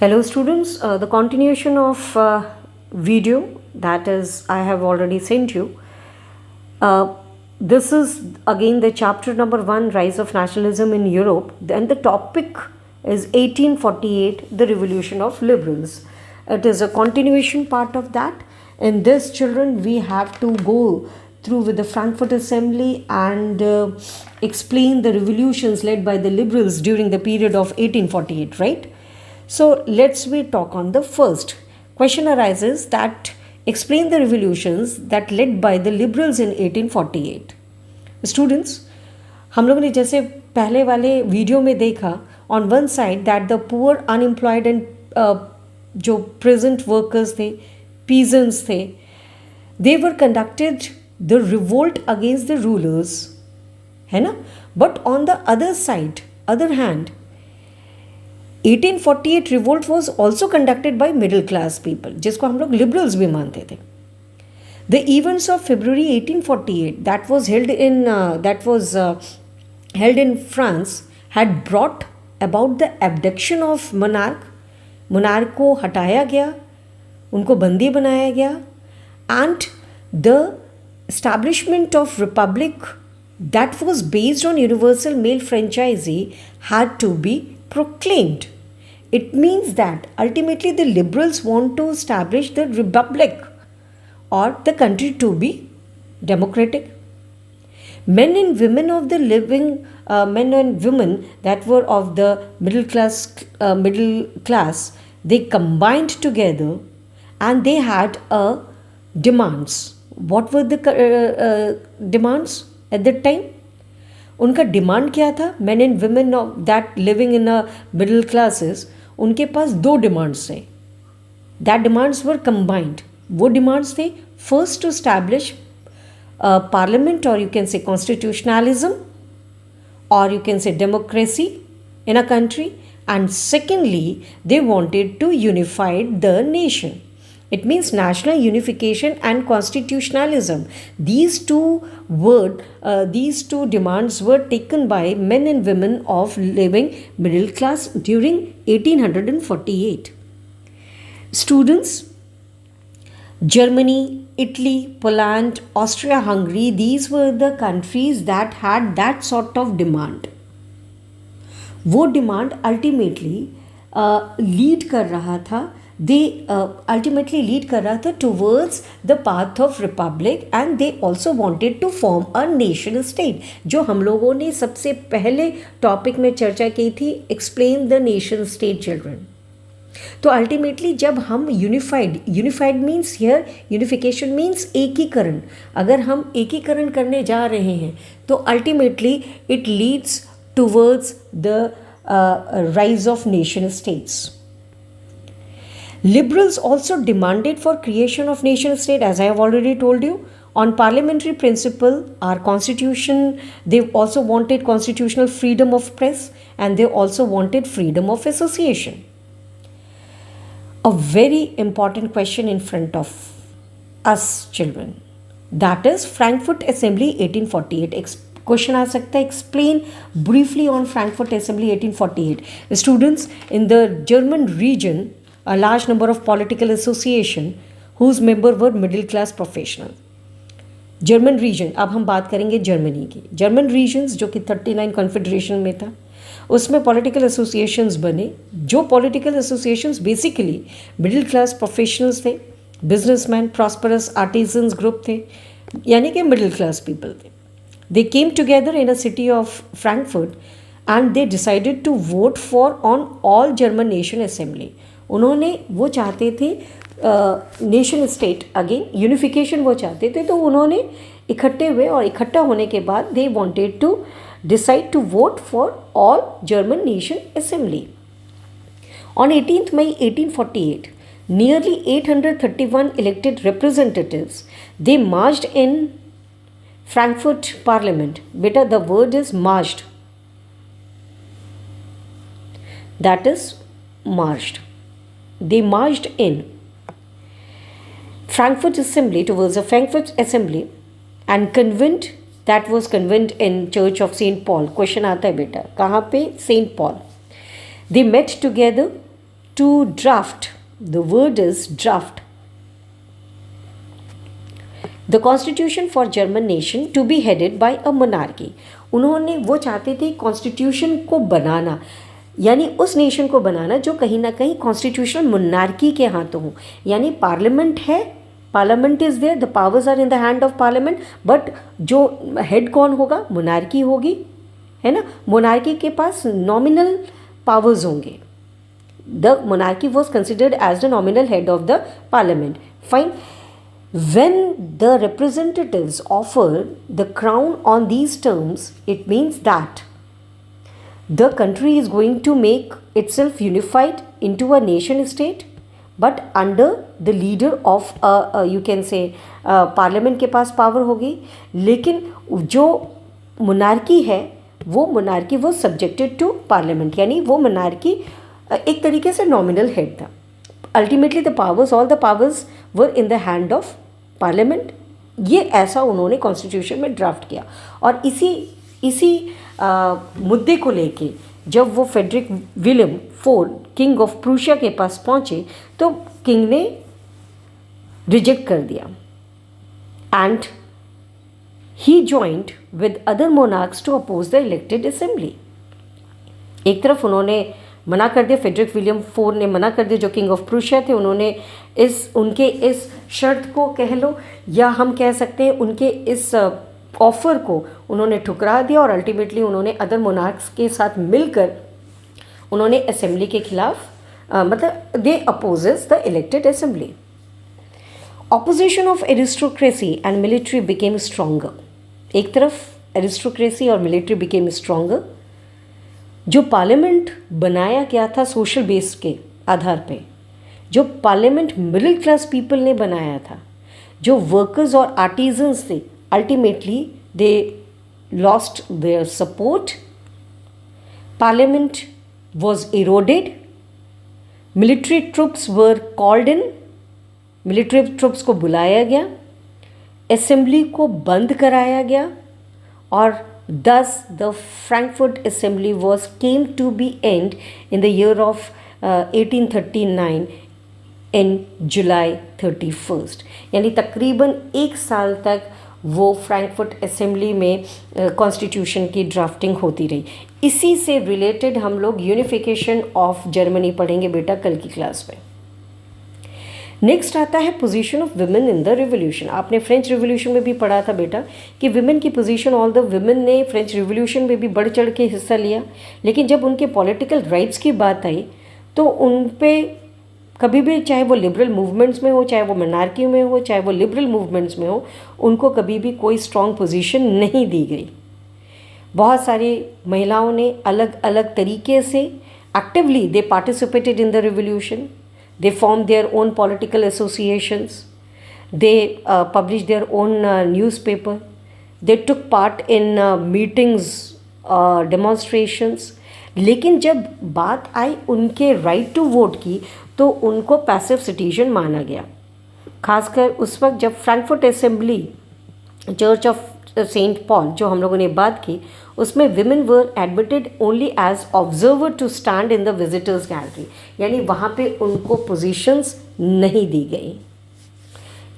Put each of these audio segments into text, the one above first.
Hello students, the continuation of video that is I have already sent you. Uh, this is again the chapter number 1, Rise of Nationalism in Europe, and the topic is 1848, the Revolution of Liberals. It is a continuation part of that. In this, children, we have to go through with the Frankfurt Assembly and explain the revolutions led by the liberals during the period of 1848, right? So let's we talk on the first. Question arises that explain the revolutions that led by the liberals in 1848. Students, हम लोगों ने जैसे पहले वाले video में देखा on one side that the poor unemployed and जो present workers थे, peasants थे, they were conducted the revolt against the rulers, है ना? But on the other hand, 1848 revolt was also conducted by middle class people, जिसको हम लोग liberals भी मानते थे. The events of February 1848 that was held in France had brought about the abduction of monarch. monarch को हटाया गया, उनको बंदी बनाया गया, and the establishment of republic that was based on universal male franchise had to be proclaimed. It means that ultimately the liberals want to establish the republic or the country to be democratic. Men and women of the men and women that were of the middle class, they combined together and they had demands. What were the demands at that time? उनका demand क्या था? Man and women that living in a middle classes, उनके पास दो demands थे. That demands were combined. वो demands थे, first to establish parliament और यू कैन से कॉन्स्टिट्यूशनलिज्म और you can say democracy in a country, and secondly they wanted to unified the nation. It means national unification and constitutionalism. These two demands were taken by men and women of living middle class during 1848. Students, Germany, Italy, Poland, Austria-Hungary, these were the countries that had that sort of demand. वो demand ultimately lead कर रहा था towards the path of republic, and they also wanted to form a nation state, जो हम लोगों ने सबसे पहले टॉपिक में चर्चा की थी, explain the nation state children. तो अल्टीमेटली जब हम unified means here unification means एकीकरण, अगर हम एकीकरण करने जा रहे हैं तो ultimately it leads towards the rise of nation states. Liberals also demanded for creation of nation state, as I have already told you, on parliamentary principle. Our constitution, they also wanted constitutional freedom of press, and they also wanted freedom of association. A very important question in front of us children, that is Frankfurt Assembly 1848. Question आ सकता है, explain briefly on Frankfurt Assembly 1848. Students, in the German region, a large number of political association whose member were middle class professional. German region, अब हम बात करेंगे Germany की. German regions जो कि 39 confederation में था, उसमें पॉलिटिकल एसोसिएशंस बने. जो political associations basically middle class professionals थे, बिजनेसमैन, प्रॉस्परस आर्टिजन्स ग्रुप थे, यानी कि मिडिल क्लास पीपल थे. They came together in a city of Frankfurt and they decided to vote for on all German nation assembly. उन्होंने वो चाहते थे nation state, again unification वो चाहते थे, तो उन्होंने इकट्ठे हुए और इकट्ठा होने के बाद they wanted to decide to vote for all German nation assembly. On 18th May 1848, nearly 831 elected representatives, they marched in Frankfurt Parliament. Beta, the word is marched. That is marched. They marched in Frankfurt Assembly, towards the Frankfurt Assembly, and convent, that was convent in Church of St. Paul. Question आता है बेटा, कहाँ पे? St. Paul. They met together to draft, the word is draft, the constitution for German nation to be headed by a monarchy. उन्होंने वो चाहते थे constitution को बनाना, यानी उस नेशन को बनाना जो कहीं ना कहीं कॉन्स्टिट्यूशनल मोनार्की के हाथों हो, यानी पार्लियामेंट है, parliament is there, the powers are in the hand of parliament, but जो हेड कौन होगा, मोनार्की होगी, है ना. मोनार्की के पास नॉमिनल पावर्स होंगे. The monarchy was considered as the nominal head of the parliament. Fine. When the representatives offer the crown on these terms, it means that the country is going to make itself unified into a nation state, but under the leader of you can say parliament के पास power होगी, लेकिन जो monarchy है वो monarchy वो subjected to parliament, यानी वो monarchy एक तरीके से नॉमिनल हेड था. Ultimately the powers, all the powers were in the hand of parliament. ये ऐसा उन्होंने कॉन्स्टिट्यूशन में ड्राफ्ट किया. और इसी मुद्दे को लेके जब वो Frederick William fourth king of Prussia के पास पहुँचे तो किंग ने रिजेक्ट कर दिया. And he joined with other monarchs to oppose the elected assembly. एक तरफ उन्होंने मना कर दिया, फ्रेडरिक विलियम फोर्थ ने मना कर दिया, जो किंग ऑफ प्रूशिया थे. उन्होंने उनके इस शर्त को कह लो, या हम कह सकते हैं उनके इस ऑफ़र को उन्होंने ठुकरा दिया. और अल्टीमेटली उन्होंने अदर मोनार्क्स के साथ मिलकर उन्होंने असेंबली के खिलाफ मतलब they opposes the elected assembly. Opposition of aristocracy and military became stronger. एक तरफ एरिस्टोक्रेसी और मिलिट्री बिकेम स्ट्रॉन्गर. जो पार्लियामेंट बनाया गया था सोशल बेस के आधार पे, जो पार्लियामेंट मिडिल क्लास पीपल ने बनाया था, जो वर्कर्स और आर्टिजन्स थे, ultimately they lost their support. Parliament was eroded. Military troops were called in. Military troops को बुलाया गया. असेंबली को बंद कराया गया. और thus the Frankfurt Assembly came to be end in the year of 1839 in July 31st. यानी तकरीबन एक साल तक वो फ्रैंकफर्ट असेंबली में कॉन्स्टिट्यूशन की ड्राफ्टिंग होती रही. इसी से रिलेटेड हम लोग यूनिफिकेशन ऑफ जर्मनी पढ़ेंगे बेटा कल की क्लास में. नेक्स्ट आता है position of women in the revolution. आपने फ्रेंच रिवोल्यूशन में भी पढ़ा था बेटा कि विमेन की पोजीशन, ऑल द विमेन ने फ्रेंच रिवोल्यूशन में भी बढ़ चढ़ के हिस्सा लिया, लेकिन जब उनके पॉलिटिकल राइट्स की बात आई तो उन पे कभी भी, चाहे वो लिबरल मूवमेंट्स में हो, चाहे वो मोनार्की में हो, चाहे वो लिबरल मूवमेंट्स में हो, उनको कभी भी कोई स्ट्रॉन्ग पोजीशन नहीं दी गई. बहुत सारी महिलाओं ने अलग अलग तरीके से actively they participated in the revolution. They formed their own political associations. They published their own newspaper. They took part in meetings, demonstrations. लेकिन जब बात आई उनके राइट टू वोट की तो उनको पैसिव सिटीजन माना गया. खासकर उस वक्त जब Frankfurt assembly church of Saint Paul जो हम लोगों ने बात की, उसमें women were admitted only as observer to stand in the visitors gallery. यानी वहाँ पे उनको पोजीशंस नहीं दी गई.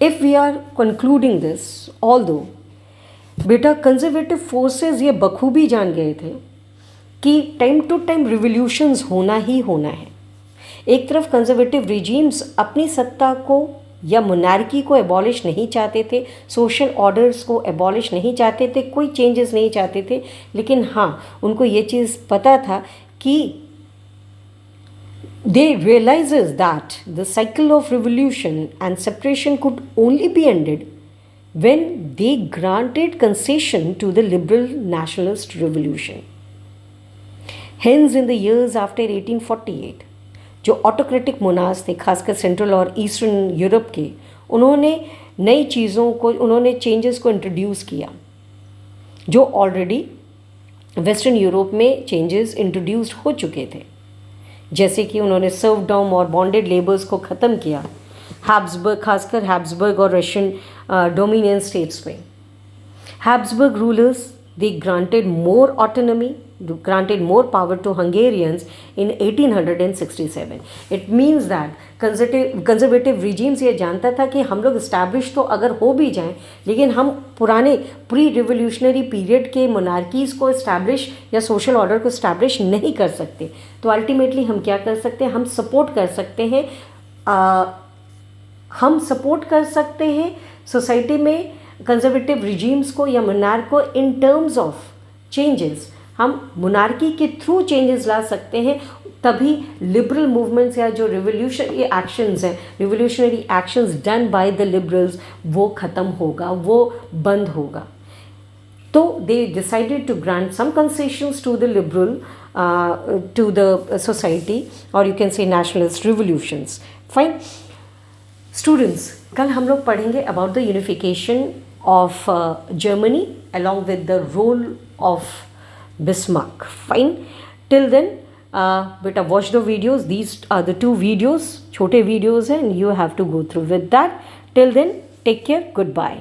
If we are concluding this, although बेटा कंजर्वेटिव फोर्सेस ये बखूबी जान गए थे कि टाइम टू टाइम रिवोल्यूशंस होना ही होना है. एक तरफ कंजर्वेटिव रिजीम्स अपनी सत्ता को या मोनार्की को एबॉलिश नहीं चाहते थे, सोशल ऑर्डर्स को एबॉलिश नहीं चाहते थे, कोई चेंजेस नहीं चाहते थे, लेकिन हाँ उनको ये चीज़ पता था कि they realizes that the cycle of revolution and separation could only be ended when they granted concession to the liberal nationalist revolution. Hence in the years after 1848 जो ऑटोक्रेटिक मोनार्क्स थे, खासकर सेंट्रल और ईस्टर्न यूरोप के, उन्होंने नई चीज़ों को, उन्होंने चेंजेस को इंट्रोड्यूस किया जो ऑलरेडी वेस्टर्न यूरोप में चेंजेस इंट्रोड्यूस्ड हो चुके थे. जैसे कि उन्होंने सर्वडॉम और बॉन्डेड लेबर्स को ख़त्म किया हैब्सबर्ग, खासकर हैब्सबर्ग और रशियन डोमिनियन स्टेट्स में. Habsburg rulers they granted more autonomy granted more power to Hungarians in 1867. It means that conservative regimes ये जानता था कि हम लोग इस्टेब्लिश तो अगर हो भी जाएं, लेकिन हम पुराने प्री रिवोल्यूशनरी पीरियड के मोनार्कीज़ को इस्टेब्लिश या सोशल ऑर्डर को इस्टेब्लिश नहीं कर सकते। तो अल्टीमेटली हम क्या कर सकते हैं, हम सपोर्ट कर सकते हैं, हम सपोर्ट कर सकते हैं सोसाइटी में कंजर्वेटिव रिजीम्स को या मोनार्क को इन टर्म्स ऑफ चेंजेस। हम मोनार्की के थ्रू चेंजेस ला सकते हैं, तभी लिबरल मूवमेंट्स या जो रिवोल्यूशनरी एक्शंस हैं, revolutionary actions done by the liberals, वो ख़त्म होगा, वो बंद होगा। तो they decided to grant some concessions to the liberal to the society, और you can say nationalist revolutions. Fine students, कल हम लोग पढ़ेंगे about the unification of Germany along with the role of Bismarck. Fine. Till then, beta watch the videos. These are the 2 videos, छोटे videos हैं, and you have to go through with that. Till then, take care. Goodbye.